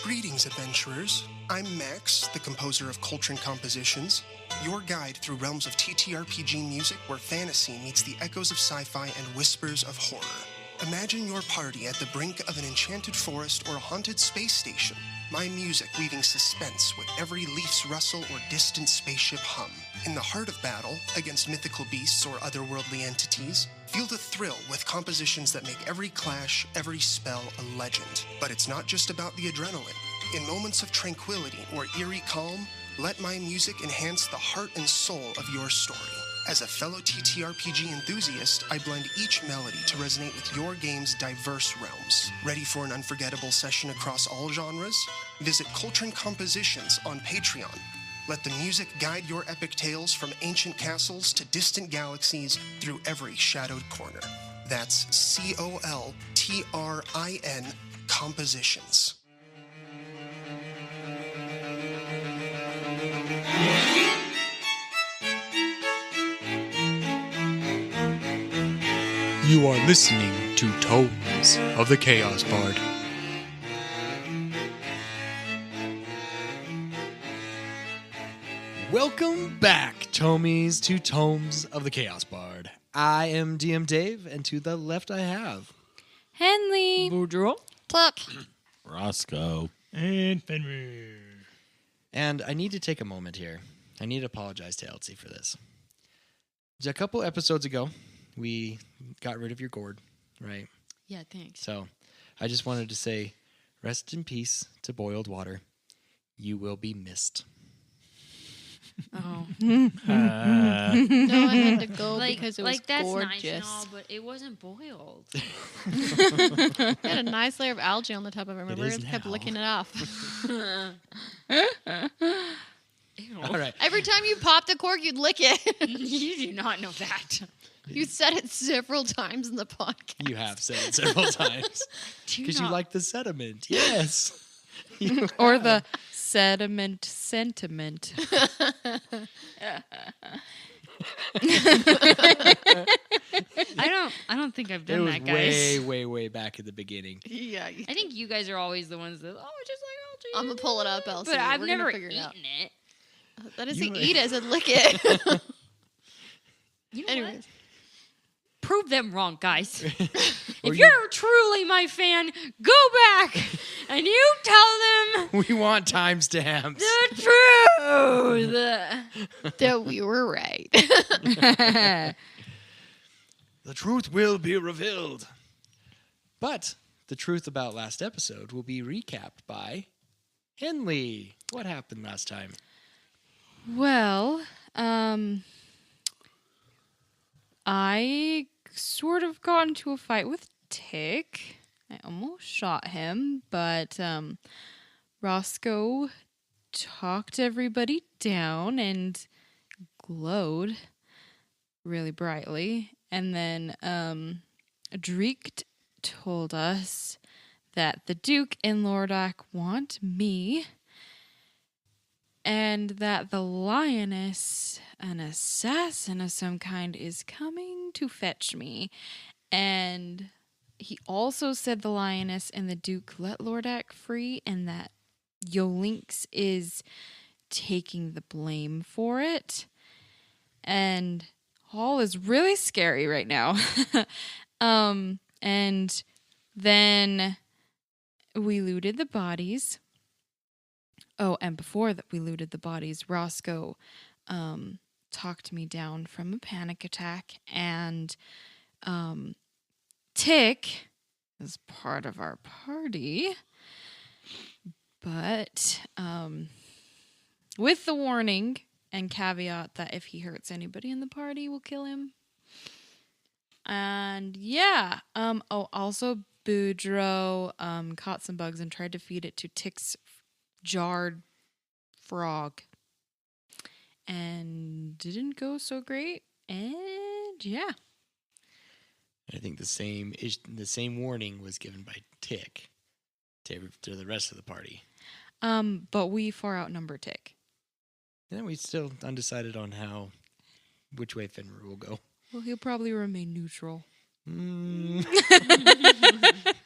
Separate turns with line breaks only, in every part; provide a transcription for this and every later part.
Greetings, adventurers. I'm Max, the composer of Coltrane Compositions, your guide through realms of TTRPG music where fantasy meets the echoes of sci-fi and whispers of horror. Imagine your party at the brink of an enchanted forest or a haunted space station. My music weaving suspense with every leaf's rustle or distant spaceship hum. In the heart of battle, against mythical beasts or otherworldly entities, feel the thrill with compositions that make every clash, every spell a legend. But it's not just about the adrenaline. In moments of tranquility or eerie calm, let my music enhance the heart and soul of your story. As a fellow TTRPG enthusiast, I blend each melody to resonate with your game's diverse realms. Ready for an unforgettable session across all genres? Visit Coltrane Compositions on Patreon. Let the music guide your epic tales from ancient castles to distant galaxies through every shadowed corner. That's COLTRIN Compositions.
You are listening to Tomes of the Chaos Bard. Welcome back, Tomies, to Tomes of the Chaos Bard. I am DM Dave, and to the left I have...
Henley.
Boudreaux.
Pluck.
Roscoe.
And Fenrir.
And I need to take a moment here. I need to apologize to Elsie for this. A couple episodes ago, we got rid of your gourd, right?
Yeah, thanks.
So I just wanted to say, rest in peace to boiled water. You will be missed.
Oh.
No,
No, I had to go because it was
that's
gorgeous.
nice and all, but it wasn't boiled.
It had a nice layer of algae on the top of it. Remember,
is
it kept
now.
licking it off.
Ew.
All right.
Every time you popped the cork, you'd lick it.
You do not know that.
You said it several times in the podcast.
You have said it several times. Because you like the sediment. Yes.
Or the sediment sentiment.
I don't think I've
It
done
was
that, guys.
way back at the beginning.
Yeah.
I think you guys are always the ones that, it's just like algae.
I'm going to pull it up, Elsie.
But I've
We're gonna
never
figure
eaten
it out.
it.
That is
You-
to eat it. I said lick it.
You know
Anyways.
what? Prove them wrong, guys.
Or
If you're truly my fan, go back and you tell them
We want timestamps.
the truth.
That we were right.
The truth will be revealed. But the truth about last episode will be recapped by Henley. What happened last time?
Well, I sort of got into a fight with Tic. I almost shot him, but Roscoe talked everybody down and glowed really brightly. And then Dreek told us that the Duke and Lordak want me, and that the lioness, an assassin of some kind, is coming to fetch me. And he also said the lioness and the Duke let Lordak free, and that Yolinx is taking the blame for it. And all is really scary right now. And then we looted the bodies. Oh, and before that we looted the bodies, Roscoe talked me down from a panic attack, and Tic is part of our party, but with the warning and caveat that if he hurts anybody in the party, we'll kill him. And yeah, also Boudreaux caught some bugs and tried to feed it to Tic's jarred frog, and didn't go so great. And yeah,
I think the same warning was given by Tic to the rest of the party.
but we far outnumber Tic.
And then we still undecided on which way Fenrir will go.
Well, he'll probably remain neutral.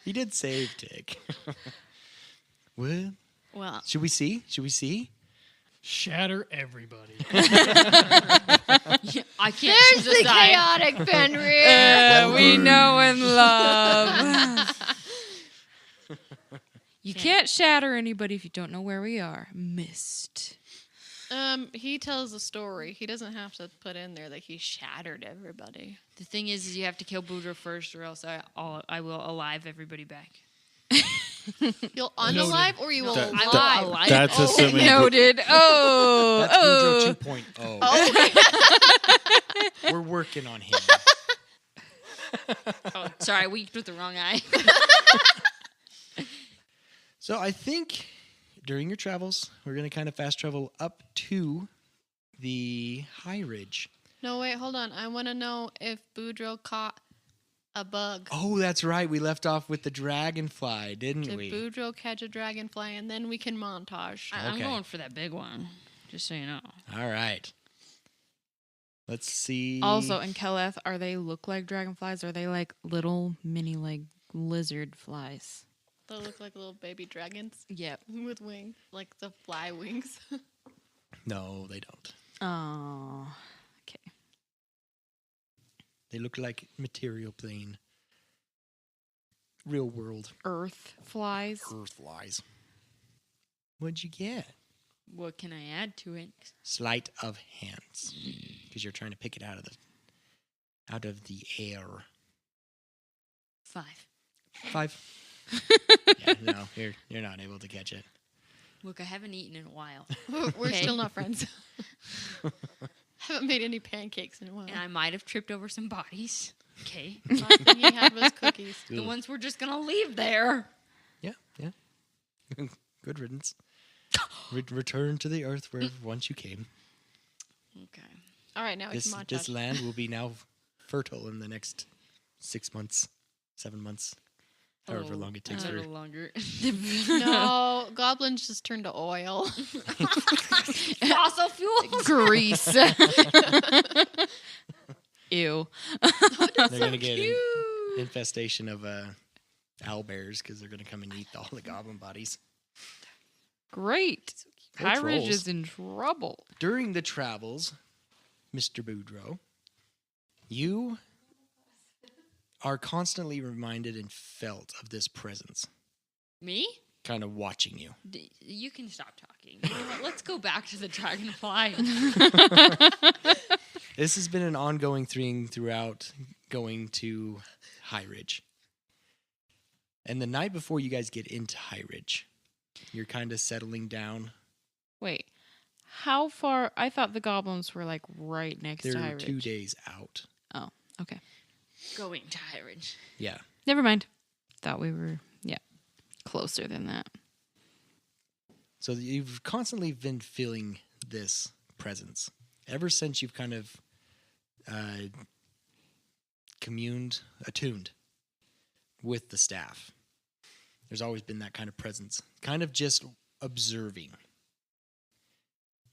He did save Tic. Well,
Well,
Should we see?
Shatter everybody.
I can't
There's
choose a
the
side.
chaotic Fenrir.
We know and love. You can't shatter anybody if you don't know where we are. Mist.
He tells a story. He doesn't have to put in there that he shattered everybody.
The thing is you have to kill Boudreaux first, or else I will alive everybody back.
You'll unalive or you will
That-
alive?
I will alive.
That's assuming.
Noted.
That's
Oh.
Boudreaux 2.0.
Oh,
We're working on him.
Oh, sorry, I winked with the wrong eye.
So I think during your travels, we're going to kind of fast travel up to the Highridge.
no, wait, hold on. I want to know if Boudreaux caught a bug.
Oh, that's right. We left off with the dragonfly, didn't
Did
we?
Boudreaux catch a dragonfly? And then we can montage.
I'm
Okay.
going for that big one, just so you know.
All right. Let's see.
Also, in Keleth, are they look like dragonflies? Or are they like little mini like lizard flies?
They look like little baby dragons
Yep.
with wings, like the fly wings.
No, they don't.
Oh. Okay.
They look like material plane. Real world
Earth flies.
earth flies. What'd you get?
What can I add to it?
Sleight of hands. Because you're trying to pick it out of the air.
5.
5. Yeah, no, you're not able to catch it.
Look, I haven't eaten in a while,
We're
Okay.
still not friends. Haven't made any pancakes in a while.
and I might have tripped over some bodies. Okay.
Last thing he had was cookies.
The ones we're just gonna leave there.
Yeah. Good riddance. Return to the earth where once you came.
Okay.
All right, now we can montage.
This land will be now fertile in the next 6 months, 7 months, however long it takes
a
for.
little longer.
No, goblins just turn to oil.
Fossil fuels.
Grease. Ew.
They're gonna get an infestation of owlbears because they're gonna come and eat all the goblin bodies.
Great.
Or
Highridge
trolls.
is in trouble.
During the travels, Mr. Boudreaux, you are constantly reminded and felt of this presence,
Me?
kind of watching you.
You can stop talking. You know what? Let's go back to the dragonfly.
This has been an ongoing thing throughout going to Highridge. And the night before you guys get into Highridge, you're kind of settling down.
Wait. How far? I thought the goblins were like right next to
They're
Highridge.
2 days out.
Oh, okay.
Going to Highridge.
Yeah.
Never mind. Thought we were, closer than that.
So you've constantly been feeling this presence ever since you've kind of attuned with the staff. There's always been that kind of presence, kind of just observing.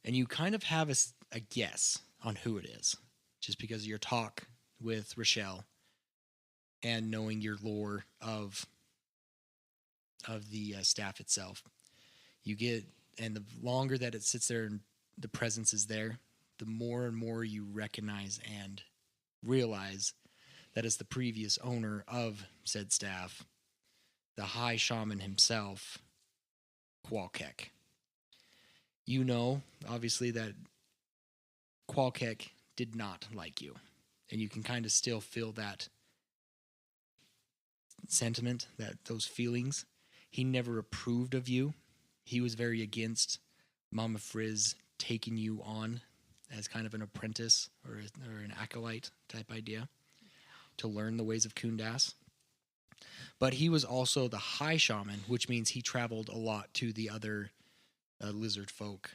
And you kind of have a guess on who it is, just because of your talk with Rochelle and knowing your lore of the staff itself. You get, and the longer that it sits there and the presence is there, the more and more you recognize and realize that it's the previous owner of said staff, the high shaman himself, Qualkek. You know, obviously, that Qualkek did not like you, and you can kind of still feel that sentiment, those feelings. He never approved of you. He was very against Mama Frizz taking you on as kind of an apprentice or an acolyte type idea to learn the ways of Kundas. But he was also the high shaman, which means he traveled a lot to the other lizard folk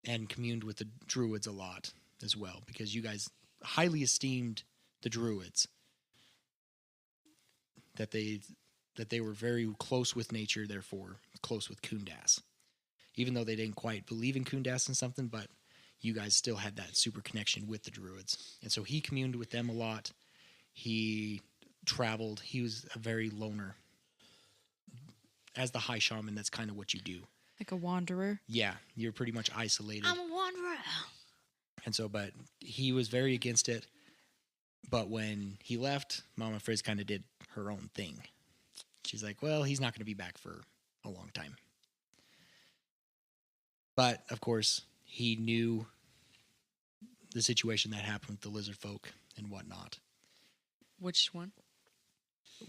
and communed with the druids a lot as well, because you guys highly esteemed the druids. That they were very close with nature, therefore close with Kundas. Even though they didn't quite believe in Kundas and something, but you guys still had that super connection with the druids. And so he communed with them a lot. He traveled. He was a very loner. As the high shaman, that's kind of what you do.
Like a wanderer.
Yeah, you're pretty much isolated.
I'm a wanderer.
And so, but he was very against it. But when he left, Mama Frizz kind of did her own thing. She's like, well, he's not going to be back for a long time. But, of course, he knew the situation that happened with the lizard folk and whatnot.
Which one?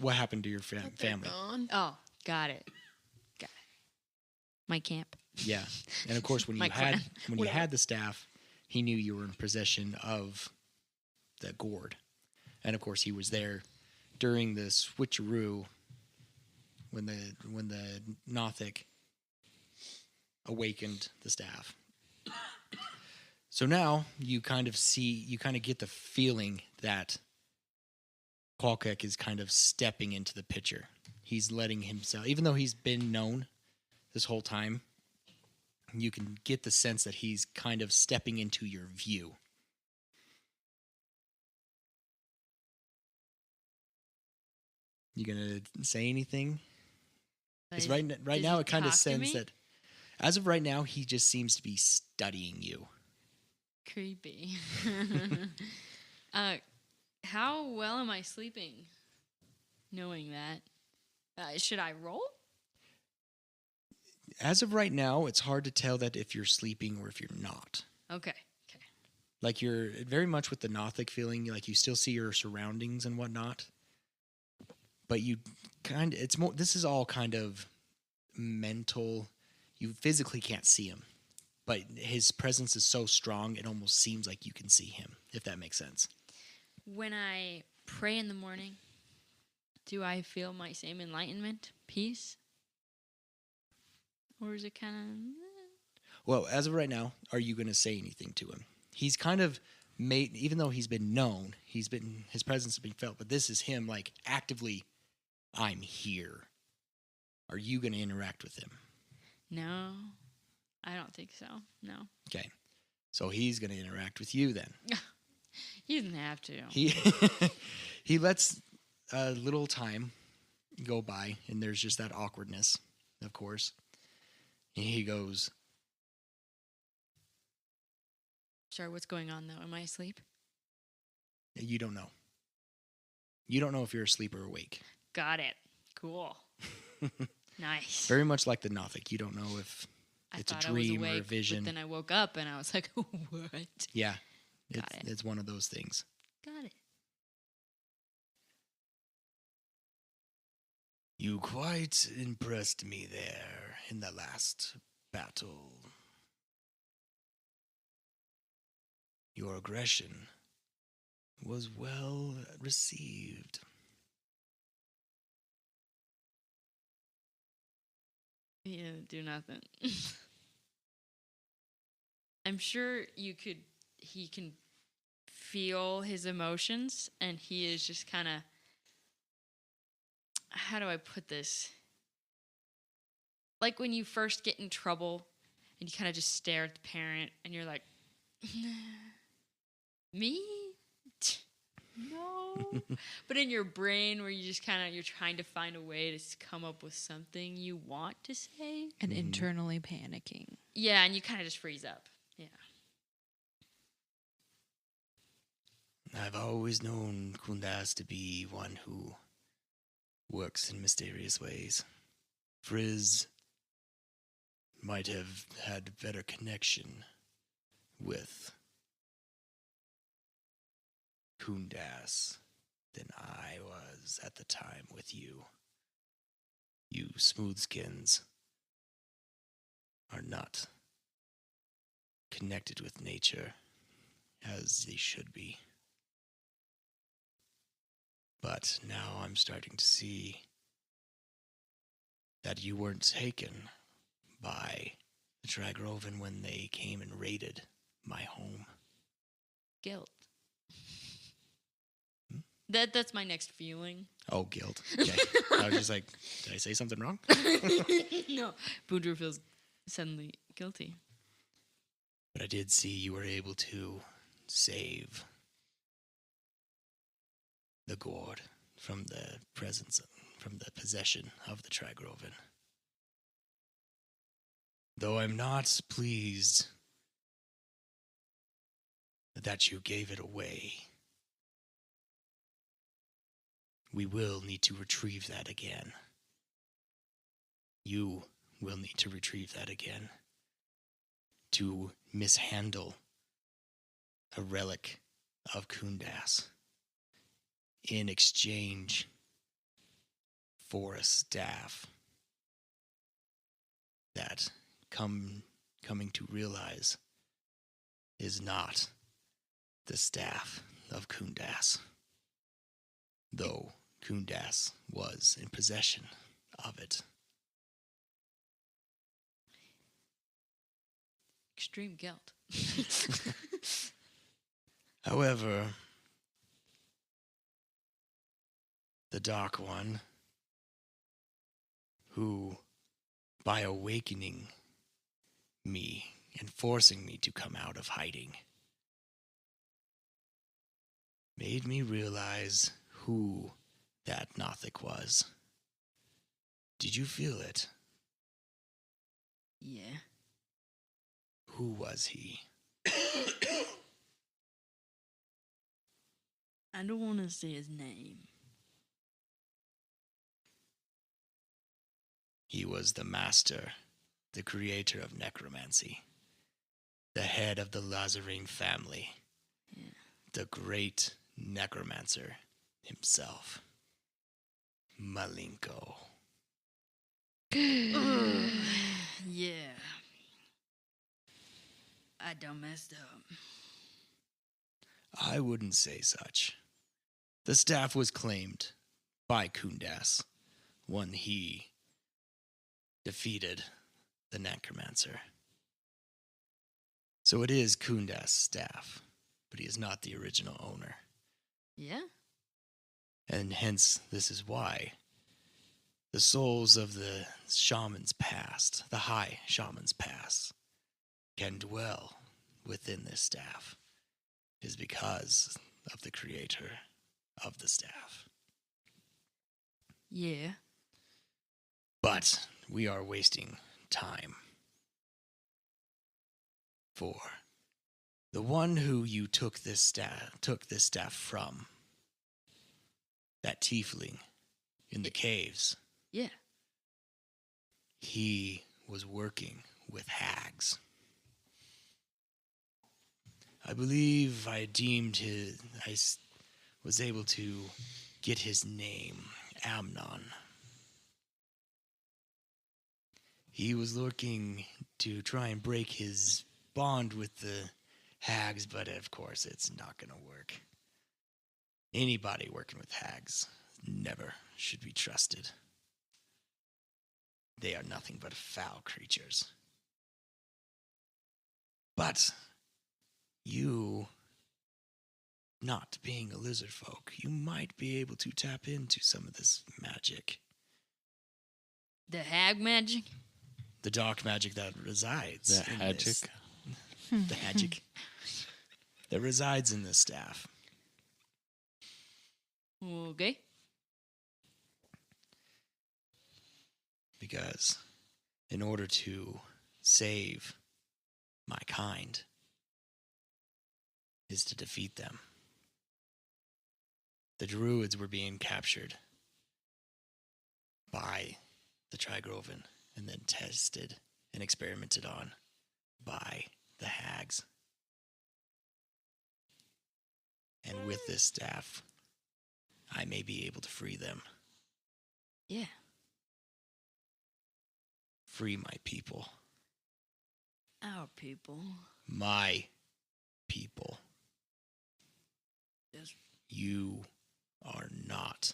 What happened to your
They're
family?
gone.
Oh, got it. My camp.
Yeah. And, of course, when
My
you had
clan.
when you had the staff, he knew you were in possession of the gourd. And, of course, he was there during the switcheroo when the Nothic awakened the staff. So now you kind of get the feeling that Qualkek is kind of stepping into the picture. He's letting himself, even though he's been known this whole time, you can get the sense that he's kind of stepping into your view. You gonna say anything? Because right
Does
now
he
it kind of
talk to
sends
me?
that, as of right now, he just seems to be studying you.
Creepy. How well am I sleeping? Knowing that. Should I roll?
As of right now, it's hard to tell that if you're sleeping or if you're not.
Okay.
Like you're very much with the Nothic feeling, like you still see your surroundings and whatnot. But you kind of, it's more, this is all kind of mental. You physically can't see him, but his presence is so strong, it almost seems like you can see him, if that makes sense.
When I pray in the morning, do I feel my same enlightenment, peace? Or is it kind of...
Well, as of right now, are you going to say anything to him? He's kind of made, even though he's been known, his presence has been felt, but this is him like actively, I'm here. Are you going to interact with him?
No, I don't think so. No.
Okay. So he's going to interact with you then.
He doesn't have to.
He lets a little time go by, and there's just that awkwardness, of course. And he goes,
Sorry, what's going on, though? Am I asleep?
you don't know. You don't know if you're asleep or awake.
Got it. Cool. Nice.
Very much like the Nothic. You don't know if
I
it's a
thought I was
dream or a
awake,
vision.
But then I woke up and I was like, what?
Yeah.
Got it.
It's one of those things.
Got it.
You quite impressed me there in the last battle. Your aggression was well received.
He didn't do nothing. I'm sure he can feel his emotions, and he is just kind of, how do I put this? Like when you first get in trouble and you kind of just stare at the parent and you're like, me? No. But in your brain where you just kind of, you're trying to find a way to come up with something you want to say.
And internally panicking.
Yeah, and you kind of just freeze up. Yeah.
I've always known Kundas to be one who works in mysterious ways. Frizz might have had better connection with Kundas than I was at the time with you. You smoothskins are not connected with nature as they should be. But now I'm starting to see that you weren't taken by the Tragroven when they came and raided my home.
Guilt. That's my next feeling.
Oh, guilt. Okay. I was just like, did I say something wrong?
No. Boudreaux feels suddenly guilty.
But I did see you were able to save the gourd from the possession of the Tragroven. Though I'm not pleased that you gave it away, we will need to retrieve that again. You will need to retrieve that again to mishandle a relic of Kundas in exchange for a staff that coming to realize is not the staff of Kundas, though Kundas was in possession of it.
Extreme guilt.
However, the Dark One, who, by awakening me and forcing me to come out of hiding, made me realize who that Nothic was. Did you feel it?
Yeah.
Who was he?
I don't want to say his name.
He was the master, the creator of necromancy, the head of the Lazarine family, the great necromancer himself, Malenko.
Yeah. I done messed up.
I wouldn't say such. The staff was claimed by Kundas when he defeated the necromancer. So it is Kundas' staff, but he is not the original owner.
Yeah?
And hence, this is why the souls of the shaman's past, the high shaman's past, can dwell within this staff, is because of the creator of the staff.
Yeah.
But we are wasting time. For the one who you took this staff from, that tiefling in the caves,
Yeah.
he was working with hags. I believe I was able to get his name, Amnon. He was looking to try and break his bond with the hags, but of course it's not going to work. Anybody working with hags never should be trusted. They are nothing but foul creatures. But you, not being a lizard folk, you might be able to tap into some of this magic.
The hag magic?
The dark magic that resides
The
in
magic.
this. The magic that resides in this staff.
Okay.
Because in order to save my kind is to defeat them. The druids were being captured by the Trigroven and then tested and experimented on by the hags. And with this staff, I may be able to free them.
Yeah.
Free my people.
Our people.
My people.
Yes.
You are not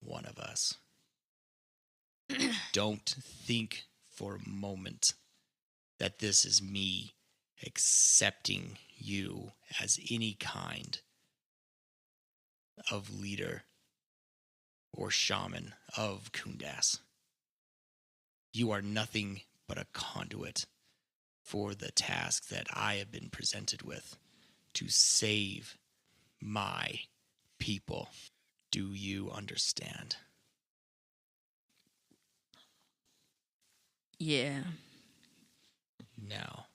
one of us. Don't think for a moment that this is me accepting you as any kind of leader or shaman of Kundas. You are nothing but a conduit for the task that I have been presented with to save my people. Do you understand?
Yeah.
Now,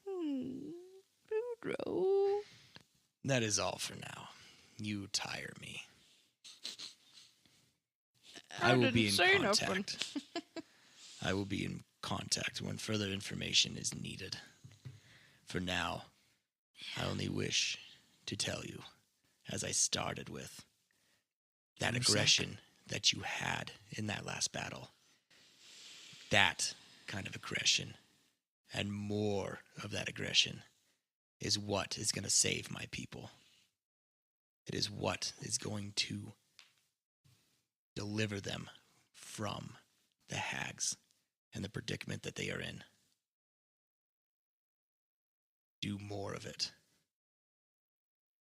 Boudreaux.
that is all for now. You tire me. I will be in contact. I will be in contact when further information is needed. For now, I only wish to tell you, as I started with, that aggression that you had in that last battle, that kind of aggression, and more of that aggression, is what is going to save my people. It is what is going to deliver them from the hags and the predicament that they are in. Do more of it.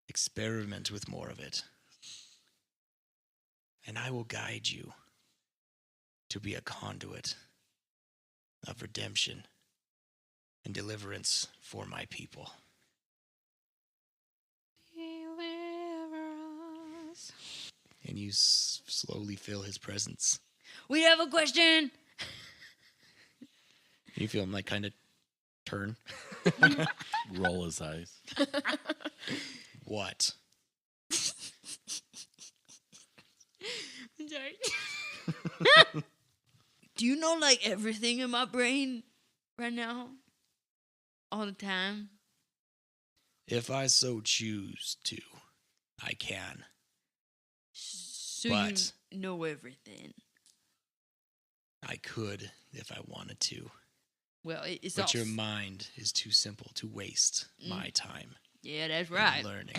Experiment with more of it. And I will guide you to be a conduit of redemption and deliverance for my people.
Deliver us.
And you slowly feel his presence.
We have a question.
You feel him like kind of turn.
Roll his eyes.
What?
I'm sorry. Do you know like everything in my brain right now? All the time?
If I so choose to, I can.
So
But-
you know everything.
I could if I wanted to.
Well, it's
But
all...
your mind is too simple to waste my time
Yeah, that's
in
right.
learning.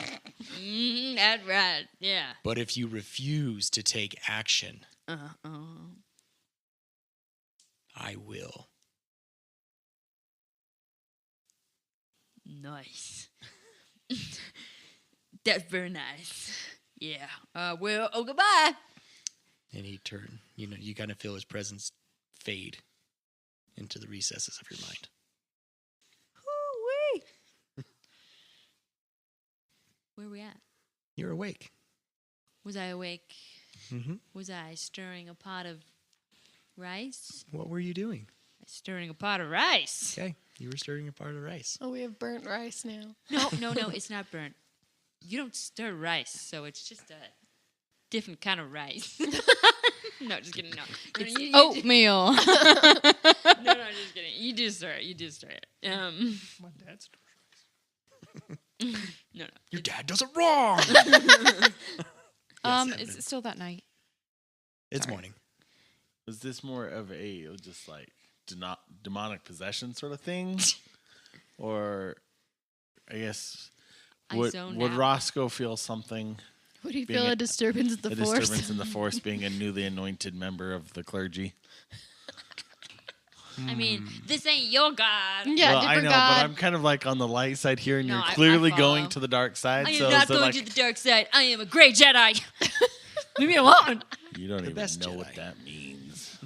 That's right. Yeah.
But if you refuse to take action, I will.
Nice. That's very nice. Yeah. Well, goodbye.
And he turned. You kind of feel his presence fade into the recesses of your mind.
Where are we at?
You're awake.
Was I awake?
Mm-hmm.
Was I stirring a pot of rice?
What were you doing?
Stirring a pot of rice.
Okay, you were stirring a part of rice.
Oh, we have burnt rice now.
No, it's not burnt. You don't stir rice, so it's just a different kind of rice. No, just kidding. No,
It's oatmeal.
No, just kidding. You do stir it.
My dad's
No.
Your dad does it wrong.
Is it still that night?
It's morning.
Was this more of a just like demonic possession sort of thing? Or I guess would
zoned out.
Roscoe feel something?
Would he
Being
feel
a-
a disturbance of the
A
force?
disturbance in the force, being a newly anointed member of the clergy.
I mean, this ain't your God.
Yeah,
well, I
different
know,
God.
but I'm kind of like on the light side here, and
No,
you're
I
clearly going
follow.
to the dark side.
I am
so
not
is it
going
like,
to the dark side. I am a great Jedi. Leave me alone.
you don't even
best
know what
Jedi.
that means.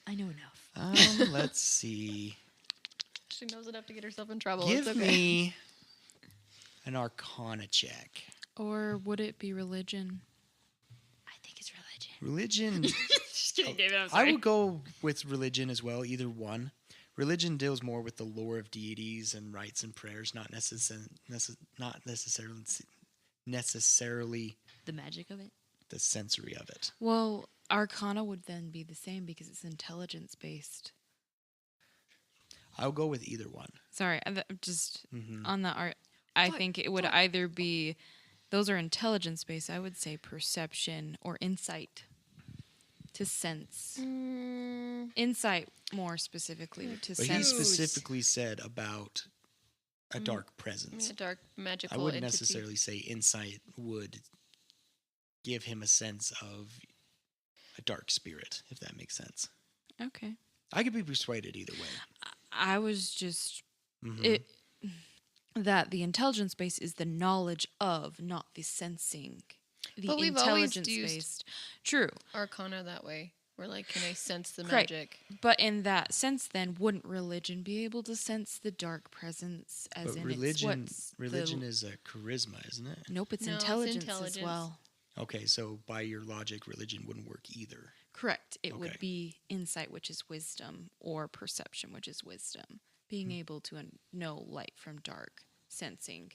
I know enough.
Let's see.
She knows enough to get herself in trouble.
Give
it's okay.
me an Arcana check.
Or would it be religion?
I think it's religion.
Religion.
Just kidding, David. I'm
I
sorry.
will go with religion as well. Either one. Religion deals more with the lore of deities and rites and prayers, not necessarily
The magic of it.
the sensory of it.
Well, Arcana would then be the same because it's intelligence based.
I'll go with either one.
Sorry, just
Mhm.
on the art. I
But-
think it would either be, those are intelligence based. I would say perception or insight to sense. Insight more specifically to
But he
sense.
specifically said about a dark presence.
A dark magical
I wouldn't
entity.
necessarily say insight would give him a sense of a dark spirit, if that makes sense.
Okay.
I could be persuaded either way.
I was just
Mhm.
that the intelligence base is the knowledge of, not the sensing. The
But we've always
intelligence
used-
based. True.
Arcana that way. We're like, can I sense the
Right.
magic?
But in that sense, then, wouldn't religion be able to sense the dark presence? As
But
in
religion,
it's
religion is a charisma, isn't it?
Nope, it's
No, it's
intelligence,
intelligence.
as well.
Okay, so by your logic, religion wouldn't work either.
Correct. It
Okay.
would be insight, which is wisdom, or perception, which is wisdom. being able to know light from dark, sensing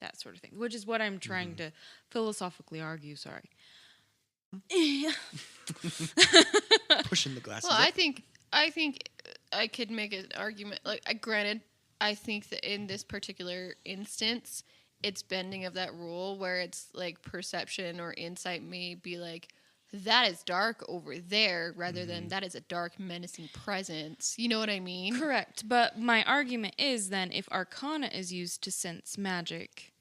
that sort of thing, which is what I'm trying to philosophically argue. Sorry.
Pushing the glasses.
Well,
up.
I think I could make an argument. Like, granted, I think that in this particular instance, it's bending of that rule where it's like perception or insight may be like, that is dark over there, rather than that is a dark, menacing presence. You know what I mean?
Correct. But my argument is then if Arcana is used to sense magic,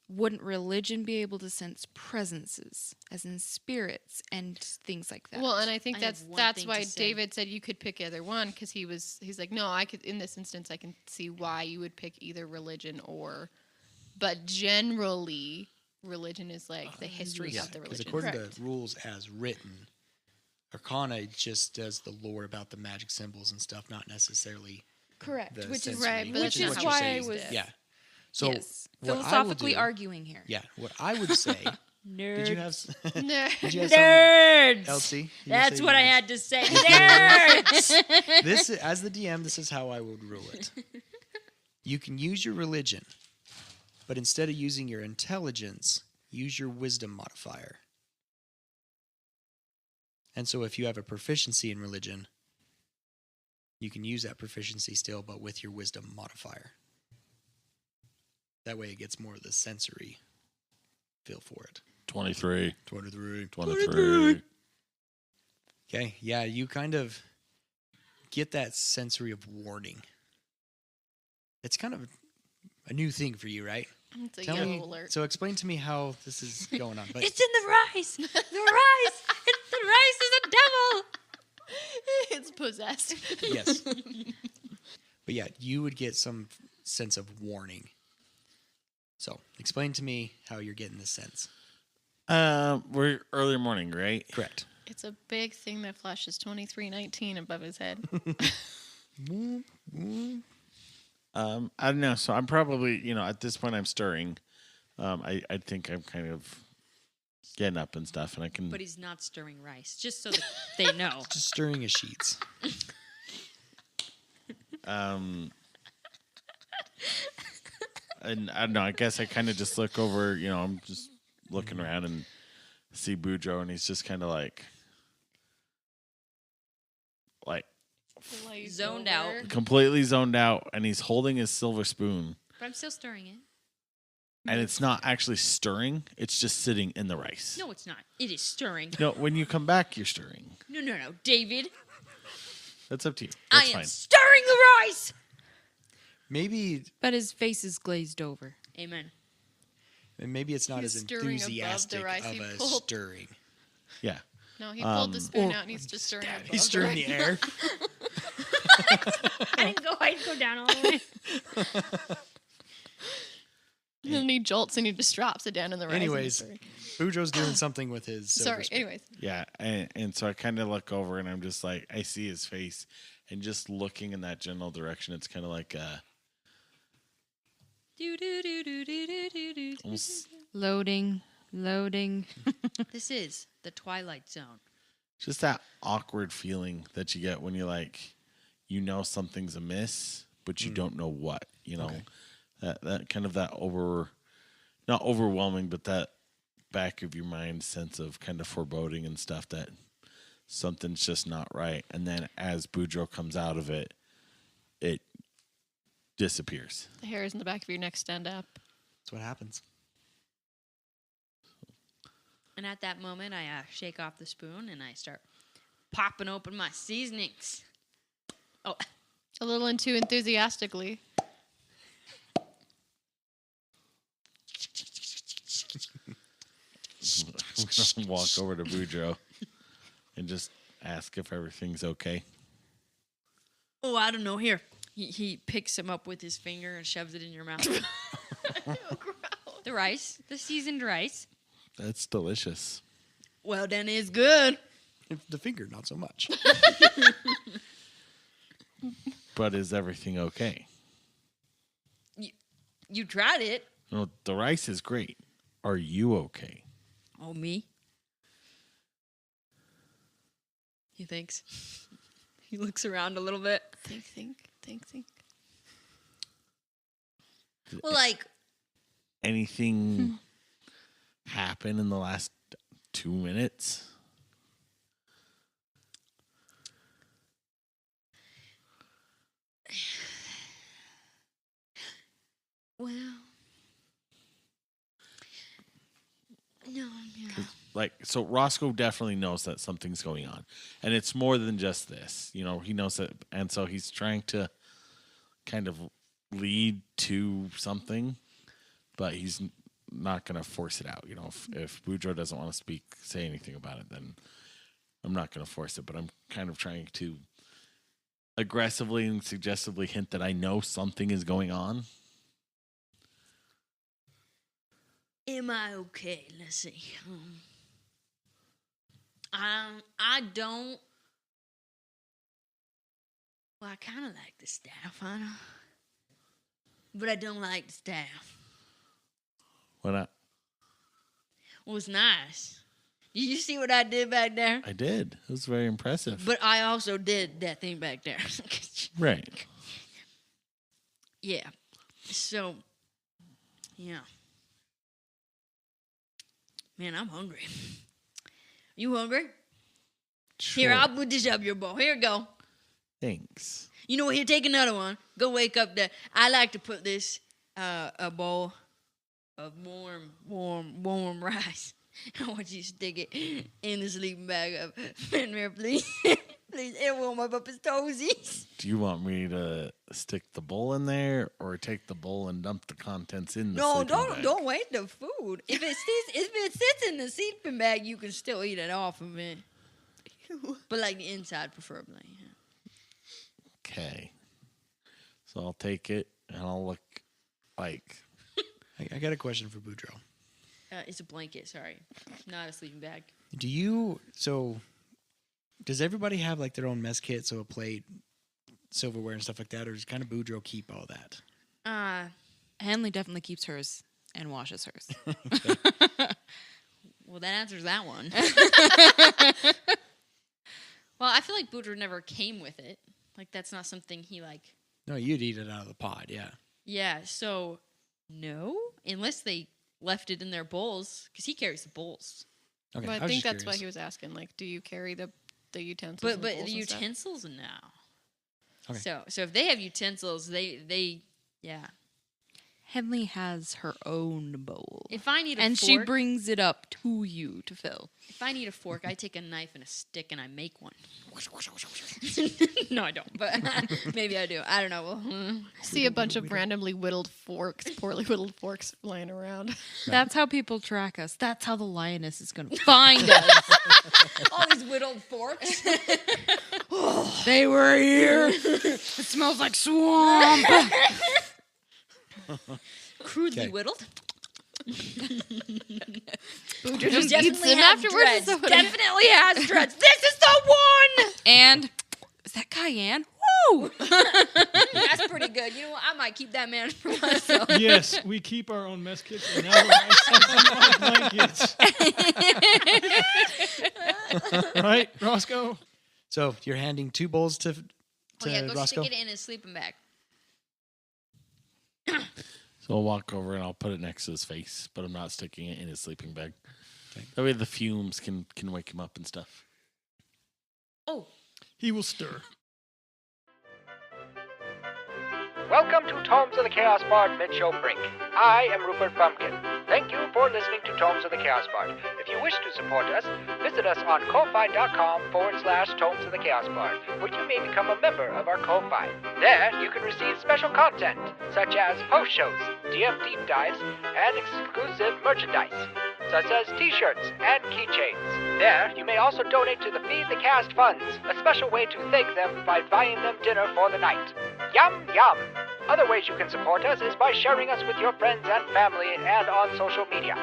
wouldn't religion be able to sense presences, as in spirits and things like that?
Well, and I think
I have
that's
one
that's
thing
why
to say.
David said you could pick either one, because he's like, no, I could, in this instance, I can see why you would pick either religion or, but generally, religion is like the history of the
Because
religion.
according
Correct.
to rules as written, Arcana just does the lore about the magic symbols and stuff, not necessarily
Correct.
the
Which is
sensory,
Right, but
which
that's
is
not
what
how
why
you're
I
used
was
it.
Yeah. So
yes,
what I will
philosophically
do-
arguing here.
Yeah. What I would say.
Nerd.
Did you have?
No.
Did you have some?
Nerds.
Elsie, you
That's
say
what I
nerds.
had to say. Nerds.
This, as the DM, this is how I would rule it. You can use your religion, but instead of using your intelligence, use your wisdom modifier. And so if you have a proficiency in religion, you can use that proficiency still, but with your wisdom modifier. That way it gets more of the sensory feel for it.
23.
23.
23.
Okay, yeah, you kind of get that sensory of warning. It's kind of a new thing for you, right?
It's a
Tell
yellow
me.
alert.
So explain to me how this is going on. But
It's in the rice. The rice. The rice is a devil.
It's possessed.
yes, but yeah, you would get some sense of warning. So explain to me how you're getting this sense.
We're early morning, right?
Correct.
It's a big thing that flashes 2319 above his head.
I don't know. So I'm probably, at this point I'm stirring. I think I'm kind of getting up and stuff, and I can.
But he's not stirring rice, just so that they know.
Just stirring his sheets.
And I don't know. I guess I kind of just look over. I'm just looking around and see Boudreaux, and he's just kind of like
Glaze
Zoned
over.
out.
completely zoned out, and he's holding his silver spoon,
But I'm still stirring it.
and it's not actually stirring. It's just sitting in the rice.
No, it's not. It is stirring.
No, when you come back, you're stirring.
No, David.
That's up to you.
I
That's
am
fine.
stirring the rice.
Maybe
But his face is glazed over.
Amen.
it's not
He's
as
stirring above the
enthusiastic
rice
of
he
a
pulled.
stirring.
Yeah.
No, he pulled the spoon
Or-
out and he's just stirring above
He's stirring the air.
I didn't go down all the way.
And then he jolts and he just drops it down in the rice. and he's
Anyways,
stirring.
Boudreaux's doing something with his silver
Sorry.
spoon.
Anyways,
Yeah, and so I kind of look over and I'm just like, I see his face, and just looking in that general direction, it's kind of like almost
Loading.
This is the Twilight Zone.
just that awkward feeling that you get when you're like, something's amiss, but you don't know what.
Okay.
That kind of that not overwhelming, but that back of your mind sense of kind of foreboding and stuff that something's just not right. And then as Boudreaux comes out of it, it disappears.
the hairs in the back of your neck stand up.
That's what happens.
And at that moment, I shake off the spoon and I start popping open my seasonings. Oh,
A little too enthusiastically.
Walk over to Boudreaux and just ask if everything's okay.
oh, I don't know. Here, he picks him up with his finger and shoves it in your mouth. The rice, the seasoned rice.
That's delicious.
Well, then it's good.
The finger, not so much.
But is everything okay?
You tried it.
No, the rice is great. Are you okay?
Oh, me? He thinks. He looks around a little bit.
Think.
Well, like,
anything happen in the last 2 minutes?
well, no, yeah.
Like, so Roscoe definitely knows that something's going on, and it's more than just this. You know, he knows that, and so he's trying to kind of lead to something, but he's not going to force it out. You know, if Boudreaux doesn't want to say anything about it, then I'm not going to force it. But I'm kind of trying to aggressively and suggestively hint that I know something is going on.
Am I okay? Let's see. I don't. Well, I kind of like the staff, but I don't like the staff.
Why not?
Well, it's nice. Did you see what I did back there?
I did. It was very impressive.
But I also did that thing back there.
Right.
Yeah. So, yeah. Man, I'm hungry. You hungry?
Sure.
Here, I'll put this up your bowl. Here you go.
Thanks.
You know what? Here, take another one. Go wake up the. I like to put this a bowl of warm rice. I want you to stick it in the sleeping bag of Fenrir, please. Please, it won't warm up his toesies.
Do you want me to stick the bowl in there, or take the bowl and dump the contents in the
No,
sleeping bag?
don't waste the food. If it sits in the sleeping bag, you can still eat it off of it. But like the inside, preferably.
Okay. So I'll take it, and I'll look like...
I got a question for Boudreaux.
It's a blanket, sorry. Not a sleeping bag.
Does everybody have like their own mess kit, so a plate, silverware, and stuff like that, or does kind of Boudreaux keep all that?
Henley definitely keeps hers and washes hers.
Well, that answers that one. Well, I feel like Boudreaux never came with it. Like, that's not something he, like...
No, you'd eat it out of the pod, yeah.
Yeah, so, no. Unless they left it in their bowls, because he carries the bowls.
Okay,
But I think that's why he was asking. Like, do you carry the utensils?
But
and bowls
the
and stuff?
utensils, no.
Okay.
So if they have utensils, they yeah.
Henley has her own bowl.
If I need a
and
fork,
she brings it up to you to fill.
if I need a fork, I take a knife and a stick and I make one. No, I don't. But maybe I do. I don't know. Well,
See a bunch of randomly poorly whittled forks laying around.
That's how people track us. That's how the lioness is going to find us.
all these whittled forks.
They were here. It smells like swamp.
Crudely whittled.
Boudreaux just eats
Definitely
them
has
afterwards.
dreads.
Is that what it is?
Definitely has dreads. This is the one.
And is that cayenne? Woo!
That's pretty good. You know what? I might keep that man for myself.
Yes, we keep our own mess kits, and now we're blankets. Right, Roscoe?
So you're handing 2 bowls to
Oh yeah, go
Roscoe?
stick it in his sleeping bag.
So I'll walk over and I'll put it next to his face, but I'm not sticking it in his sleeping bag.
Okay.
That way the fumes can wake him up and stuff.
Oh,
He will stir.
Welcome to Tomes of the Chaos Bard Mid-Show Break. I am Rupert Bumpkin. Thank you for listening to Tomes of the Chaos Bard. If you wish to support us, visit us on ko-fi.com/Tomes of the Chaos Bard, where you may become a member of our Ko-Fi. There, you can receive special content, such as post-shows, DM deep dives, and exclusive merchandise, such as t-shirts and keychains. There, you may also donate to the Feed the Cast funds, a special way to thank them by buying them dinner for the night. Yum, yum! Other ways you can support us is by sharing us with your friends and family and on social media.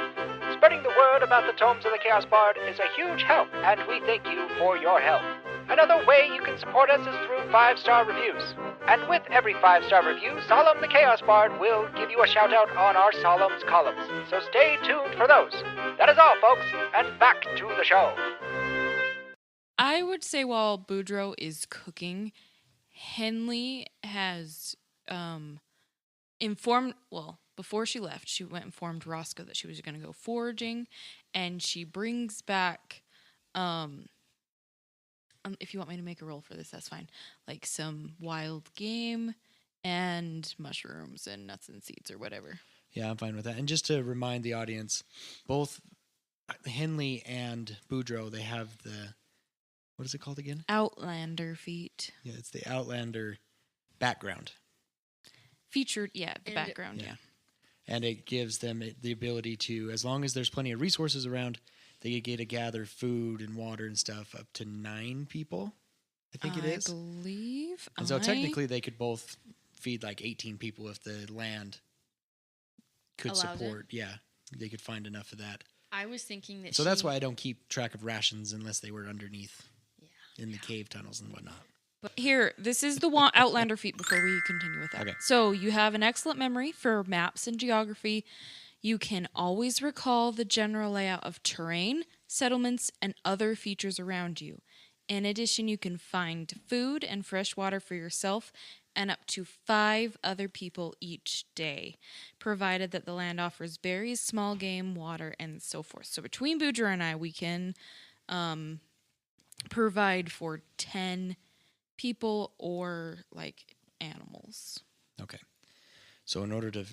Spreading the word about the Tomes of the Chaos Bard is a huge help, and we thank you for your help. Another way you can support us is through 5-star reviews. And with every 5-star review, Solemn the Chaos Bard will give you a shout-out on our Solemn's columns. So stay tuned for those. That is all, folks, and back to the show.
I would say while Boudreaux is cooking, Henley has before she left, she went and informed Roscoe that she was going to go foraging, and she brings back, if you want me to make a roll for this, that's fine, like some wild game and mushrooms and nuts and seeds or whatever.
Yeah, I'm fine with that. And just to remind the audience, both Henley and Boudreaux, they have what is it called again?
Outlander feat.
Yeah, it's the Outlander background.
Featured, the background, yeah.
And it gives them the ability to, as long as there's plenty of resources around, they get to gather food and water and stuff up to 9 people, I think it is.
I believe.
And so technically they could both feed like 18 people if the land could
Allows
support. Yeah, they could find enough of that.
I was thinking that.
So that's why I don't keep track of rations unless they were underneath in the cave tunnels and whatnot.
Here, this is the Outlander feat before we continue with that.
Okay.
So you have an excellent memory for maps and geography. You can always recall the general layout of terrain, settlements, and other features around you. In addition, you can find food and fresh water for yourself and up to 5 other people each day, provided that the land offers berries, small game, water, and so forth. So between Boudreaux and I, we can provide for 10 people or like animals.
Okay. So in order to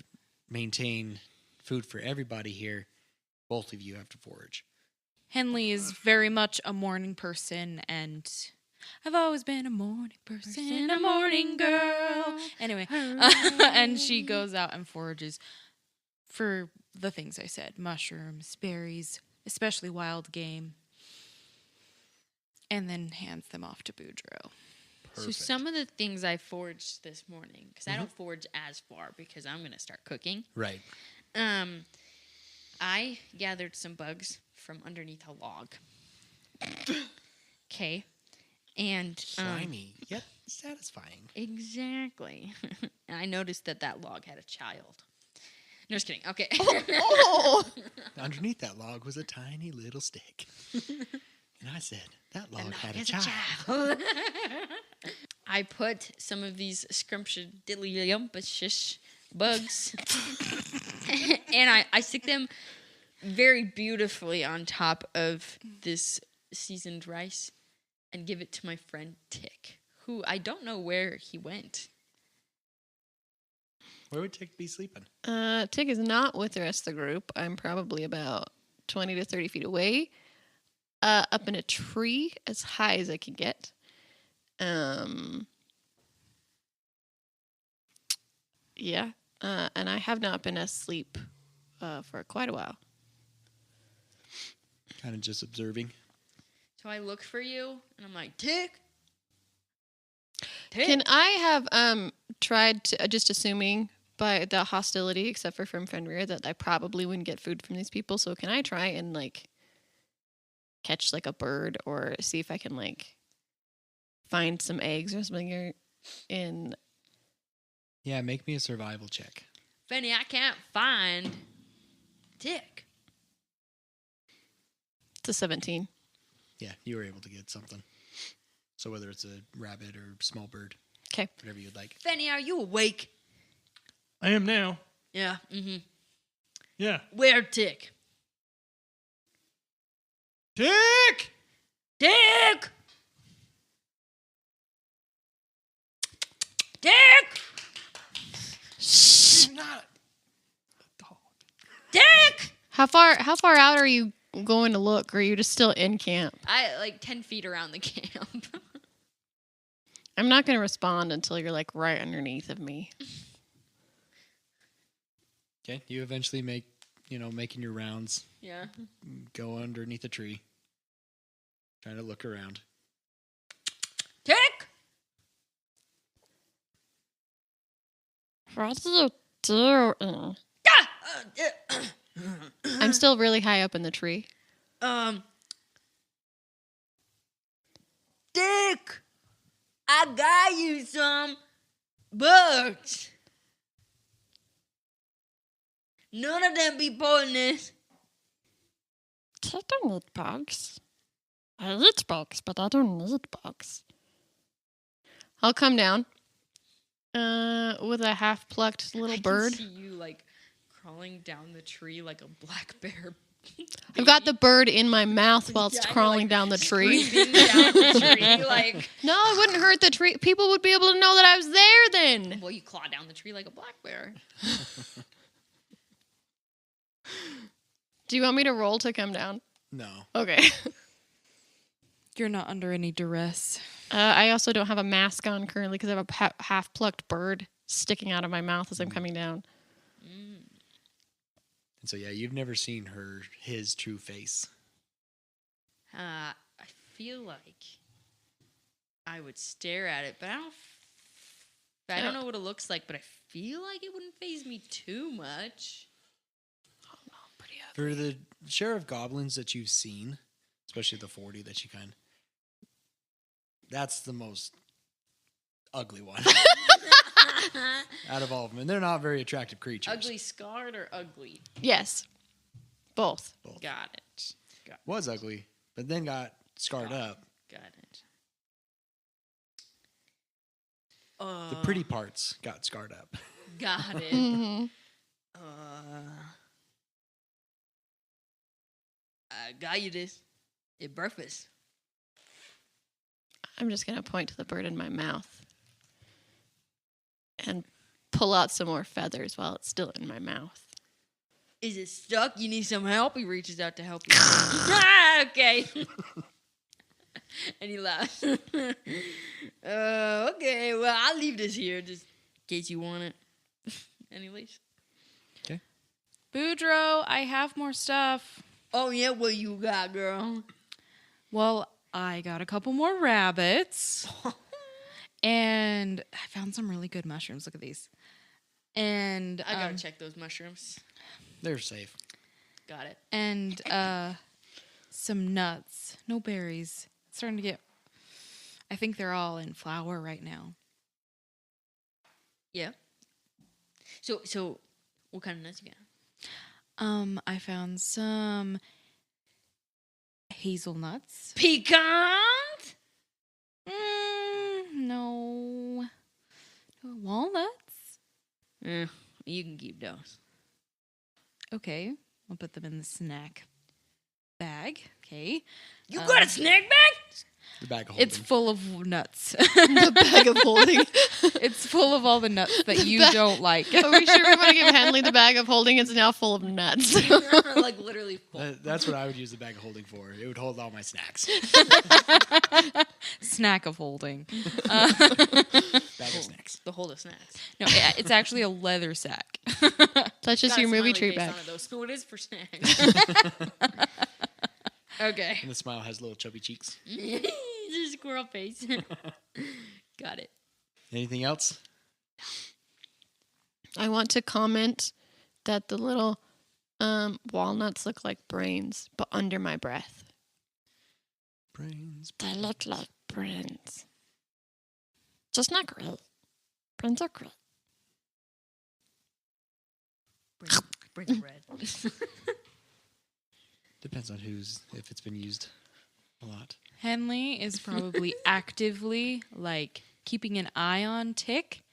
maintain food for everybody here, both of you have to forage.
Henley is very much a morning person, and I've always been a morning person, a morning girl. Anyway, and she goes out and forages for the things I said, mushrooms, berries, especially wild game, and then hands them off to Boudreaux.
So some of the things I foraged this morning, because I don't forage as far because I'm going to start cooking.
Right.
I gathered some bugs from underneath a log. Okay. And
Slimy, yet satisfying.
Exactly. And I noticed that log had a child. No, just kidding. Okay.
Underneath that log was a tiny little stick. And I said, that log had a child.
I put some of these scrumptious bugs and I stick them very beautifully on top of this seasoned rice and give it to my friend Tic, who I don't know where he went.
Where would Tic be sleeping?
Tic is not with the rest of the group. I'm probably about 20 to 30 feet away, up in a tree as high as I can get. And I have not been asleep for quite a while.
Kind of just observing.
So I look for you, and I'm like, Tic? Tic?
Can I have tried to, just assuming by the hostility, except for from Fenrir, that I probably wouldn't get food from these people, so can I try and, like, catch, like, a bird or see if I can, like, find some eggs or something in...
Yeah, make me a survival check.
Fenny, I can't find Tic.
It's a 17.
Yeah, you were able to get something. So whether it's a rabbit or small bird.
Okay.
Whatever you'd like.
Fenny, are you awake?
I am now.
Yeah, mm-hmm.
Yeah.
Where Tic?
Tic!
Tic! Tic!
Shh! Not a dog.
Tic!
How far out are you going to look, or are you just still in camp?
I like 10 feet around the camp.
I'm not going to respond until you're, like, right underneath of me.
Okay, you eventually making your rounds.
Yeah.
Go underneath a tree. Trying to look around.
Tic!
What are you doing? I'm still really high up in the tree.
Tic! I got you some bugs. None of them be poisonous.
I don't need bugs. I eat bugs, but I don't need bugs. I'll come down With a half-plucked little bird.
I can see you like crawling down the tree like a black bear.
I've got the bird in my mouth while it's
Yeah, I know,
crawling
like,
down the tree.
Screaming down the tree, like.
No, it wouldn't hurt the tree. People would be able to know that I was there then.
Well, you claw down the tree like a black bear.
Do you want me to roll to come down?
No.
Okay.
You're not under any duress.
I also don't have a mask on currently because I have a half-plucked bird sticking out of my mouth as I'm coming down.
And so, yeah, you've never seen his true face.
I feel like I would stare at it, but I don't know what it looks like, but I feel like it wouldn't faze me too much.
For the share of goblins that you've seen, especially the 40 that you that's the most ugly one out of all of them. And they're not very attractive creatures.
Ugly scarred or ugly?
Yes. Both.
Got it.
Was ugly, but then got scarred up.
Got it.
The pretty parts got scarred up.
Got it.
Mm-hmm.
I got you this. It breakfast.
I'm just going to point to the bird in my mouth and pull out some more feathers while it's still in my mouth.
Is it stuck? You need some help? He reaches out to help you. Okay. And he laughs. Okay, well, I'll leave this here just in case you want it. And he leaves.
Okay.
Boudreaux, I have more stuff.
Oh, yeah, what you got, girl?
Well, I got a couple more rabbits. And I found some really good mushrooms. Look at these. And
I gotta check those mushrooms.
They're safe.
Got it.
and some nuts. No berries. It's starting to get. I think they're all in flower right now.
Yeah. So, what kind of nuts you got?
I found some hazelnuts.
Pecan?
No. Walnuts.
You can keep those.
Okay. I'll put them in the snack bag. Okay.
You got a snack bag?
The bag of holding.
It's full of nuts.
The bag of holding.
It's full of all the nuts that you don't like.
Are we sure we want to give Henley the bag of holding? It's now full of nuts.
Like literally full.
That's what I would use the bag of holding for. It would hold all my snacks.
Snack of holding.
Bag of snacks.
The whole of snacks.
No, it's actually a leather sack.
That's just
Got a
your movie
smiley
treat
face
bag.
on it, though, so it is for snacks. Okay.
And the smile has little chubby cheeks.
Just squirrel face. Got it.
Anything else?
I want to comment that the little walnuts look like brains, but under my breath.
Brains.
They look like brains. Just not great. Brains are great.
Bring bread.
Depends on if it's been used a lot.
Henley is probably actively like keeping an eye on Tic,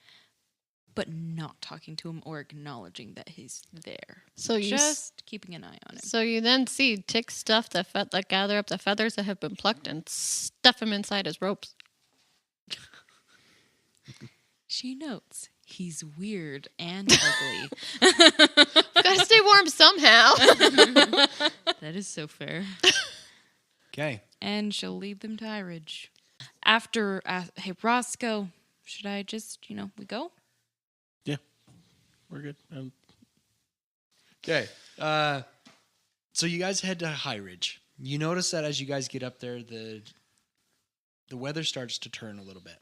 but not talking to him or acknowledging that he's there.
So you
Just keeping an eye on him.
So you then see Tic stuff that gather up the feathers that have been plucked and stuff them inside his ropes.
She notes he's weird and ugly.
Gotta stay warm somehow.
That is so fair.
Okay.
And she'll lead them to Highridge. After, hey, Roscoe, should I just, we go?
Yeah, we're good.
Okay. So you guys head to Highridge. You notice that as you guys get up there, the weather starts to turn a little bit.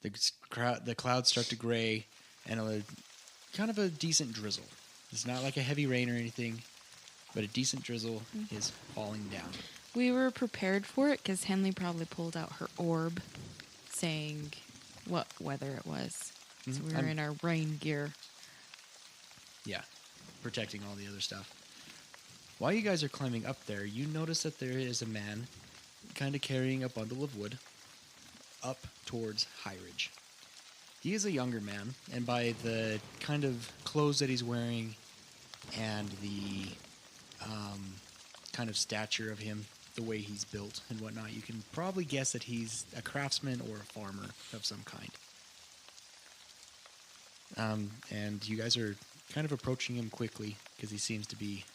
The clouds start to gray, and kind of a decent drizzle. It's not like a heavy rain or anything, but a decent drizzle is falling down.
We were prepared for it because Henley probably pulled out her orb saying what weather it was. So we were in our rain gear.
Yeah, protecting all the other stuff. While you guys are climbing up there, you notice that there is a man kind of carrying a bundle of wood up towards Highridge. He is a younger man, and by the kind of clothes that he's wearing and the kind of stature of him, the way he's built and whatnot, you can probably guess that he's a craftsman or a farmer of some kind. And you guys are kind of approaching him quickly because he seems to be...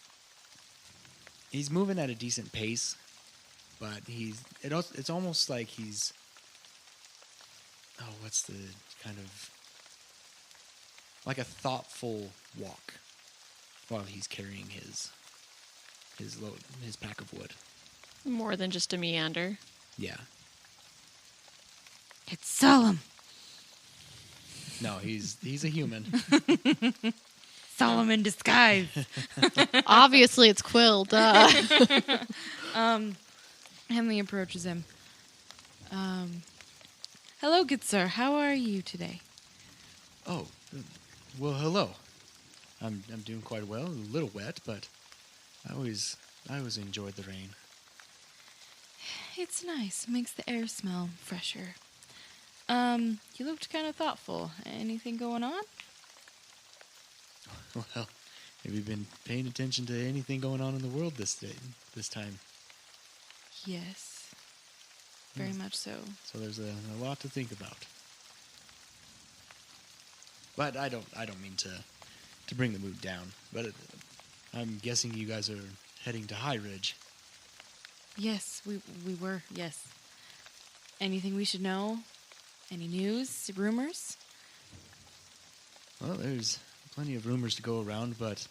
He's moving at a decent pace, but it's almost like he's... Oh, what's the kind of... Like a thoughtful walk while he's carrying his load, his pack of wood.
More than just a meander.
Yeah.
It's solemn.
No, he's a human.
Solemn in disguise.
Obviously, it's Quill. Duh.
Henley approaches him. Hello, good sir. How are you today?
Oh, well, hello. I'm doing quite well. A little wet, but I always enjoyed the rain.
It's nice. Makes the air smell fresher. You looked kind of thoughtful. Anything going on?
Well, have you been paying attention to anything going on in the world this time?
Yes. Very much so.
So there's a lot to think about. But I don't mean to bring the mood down. But I'm guessing you guys are heading to Highridge.
Yes, we were, yes. Anything we should know? Any news? Rumors?
Well, there's plenty of rumors to go around, but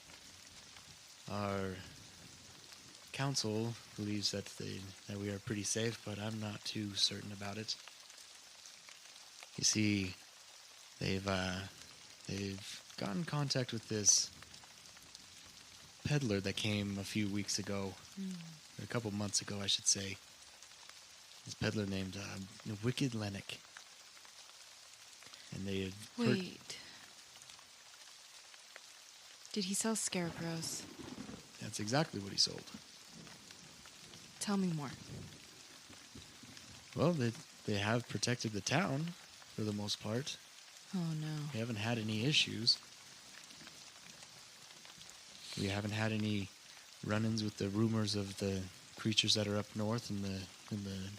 our council believes that we are pretty safe, but I'm not too certain about it. You see, they've got in contact with this peddler that came a few weeks ago, or a couple months ago, I should say. This peddler named Wicked Lennox. And they had
Wait. Did he sell scarecrows?
That's exactly what he sold.
Tell me more.
Well, they have protected the town for the most part.
Oh, no.
We haven't had any issues. We haven't had any run-ins with the rumors of the creatures that are up north in the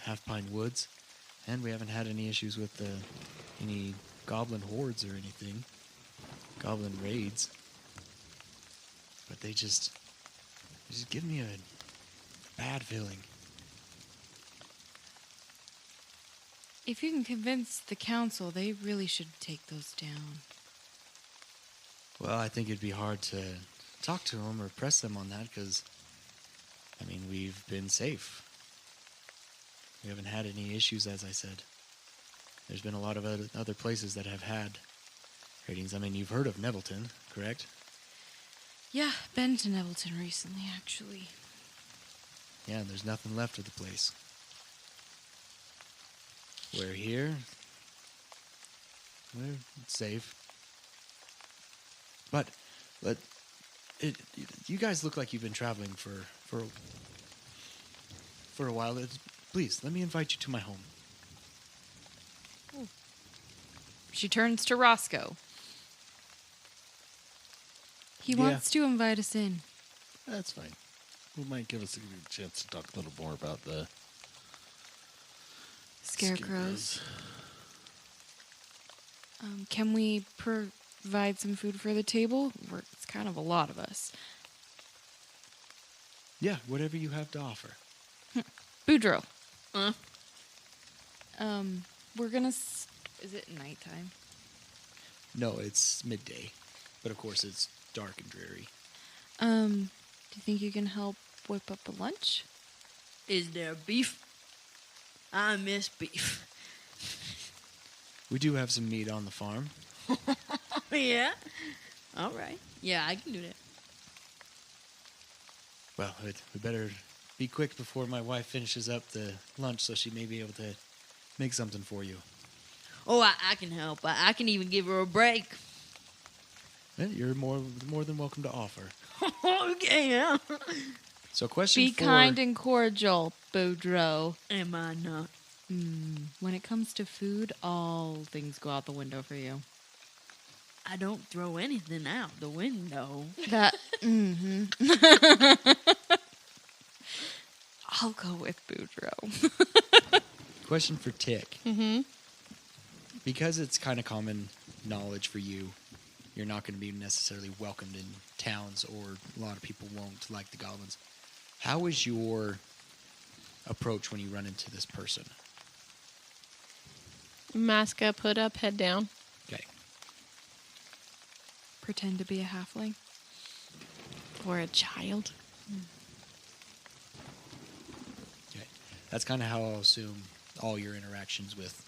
Half-Pine Woods. And we haven't had any issues with any goblin hordes or anything. Goblin raids. But they just give me a bad feeling.
If you can convince the council, they really should take those down.
Well, I think it'd be hard to talk to them or press them on that because, I mean, we've been safe. We haven't had any issues, as I said. There's been a lot of other places that have had ratings. I mean, you've heard of Nettleton, correct?
Yeah, been to Nettleton recently, actually.
Yeah, and there's nothing left of the place. We're here. We're safe. But you guys look like you've been traveling for a while. Please, let me invite you to my home.
She turns to Roscoe. He wants to invite us in.
That's fine. It might give us a chance to talk a little more about the
Scarecrows. Can we provide some food for the table? It's kind of a lot of us.
Yeah, whatever you have to offer.
Boudreaux. We're gonna... Is it nighttime?
No, it's midday. But of course it's dark and dreary.
Do you think you can help whip up a lunch?
Is there beef? I miss beef.
We do have some meat on the farm.
Yeah? All right. Yeah, I can do that.
Well, we better be quick before my wife finishes up the lunch so she may be able to make something for you.
Oh, I can help. I can even give her a break.
Well, you're more than welcome to offer.
Okay, yeah.
So question
Be
4...
kind and cordial, Boudreaux.
Am I not?
When it comes to food, all things go out the window for you.
I don't throw anything out the window.
That. I'll go with Boudreaux.
Question for Tic.
Mm-hmm.
Because it's kind of common knowledge for you, you're not going to be necessarily welcomed in towns, or a lot of people won't like the goblins. How is your approach when you run into this person?
Mask up, hood up, head down.
Okay.
Pretend to be a halfling.
Or a child.
Okay. That's kind of how I'll assume all your interactions with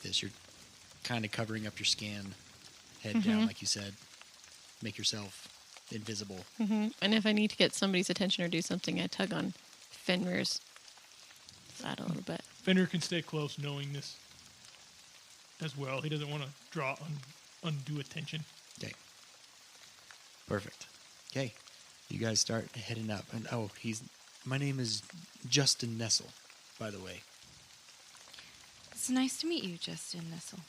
this. You're kind of covering up your skin, head down, like you said. Make yourself invisible.
Mm-hmm. And if I need to get somebody's attention or do something, I tug on Fenrir's side a little bit.
Fenrir can stay close knowing this as well. He doesn't want to draw undue attention.
Okay. Perfect. Okay. You guys start heading up. And my name is Justin Nessel, by the way.
It's nice to meet you, Justin Nessel.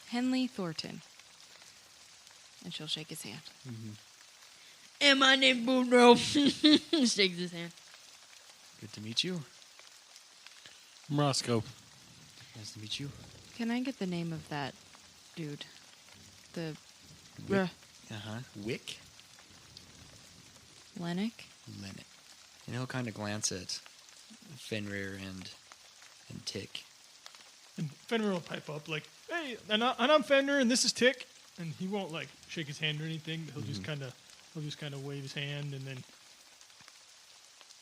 Henley Thornton. And she'll shake his hand.
And my name's Boudreaux. Shakes his hand.
Good to meet you.
I'm Roscoe.
Nice to meet you.
Can I get the name of that dude? The
Wick. Wick?
Lennox?
Lennox. And he'll kind of glance at Fenrir and Tic.
And Fenrir will pipe up like, "Hey, and I'm Fenrir, and this is Tic." And he won't like shake his hand or anything. He'll just kind of wave his hand and then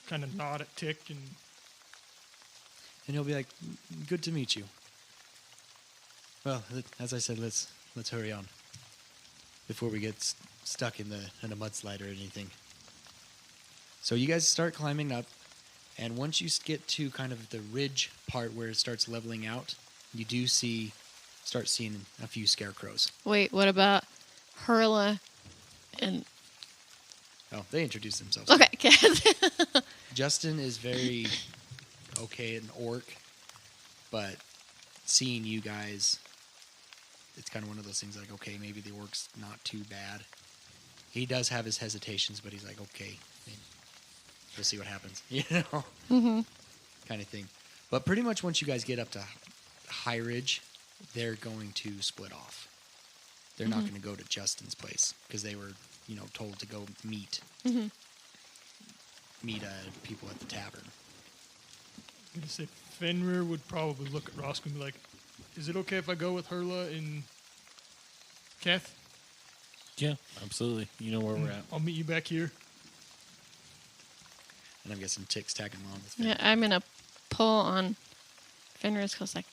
kind of nod at Tic and
And he'll be like, "Good to meet you." Well, as I said, let's hurry on before we get stuck in a mudslide or anything. So you guys start climbing up, and once you get to kind of the ridge part where it starts leveling out, you do start seeing a few scarecrows.
Wait, what about Hurla and...
Oh, they introduce themselves.
Okay.
Justin is very okay an orc, but seeing you guys, it's kind of one of those things like, okay, maybe the orc's not too bad. He does have his hesitations, but he's like, okay, we'll see what happens,
Mm-hmm.
kind of thing. But pretty much once you guys get up to Highridge, they're going to split off. They're not going to go to Justin's place because they were, told to go meet people at the tavern.
I'm gonna say Fenrir would probably look at Roscoe and be like, "Is it okay if I go with Hurla and Keth?
Yeah, absolutely. You know where we're at.
I'll meet you back here."
And I'm guessing Tic's tagging along with Fenrir.
Yeah, I'm going to pull on Fenrir's clothes like,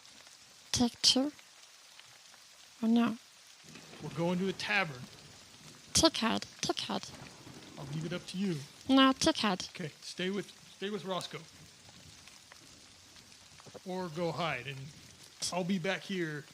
Tic-tur? Or no?
We're going to a tavern.
Tic-head.
I'll leave it up to you.
No, Tic-head.
Okay, stay with Roscoe. Or go hide, and I'll be back here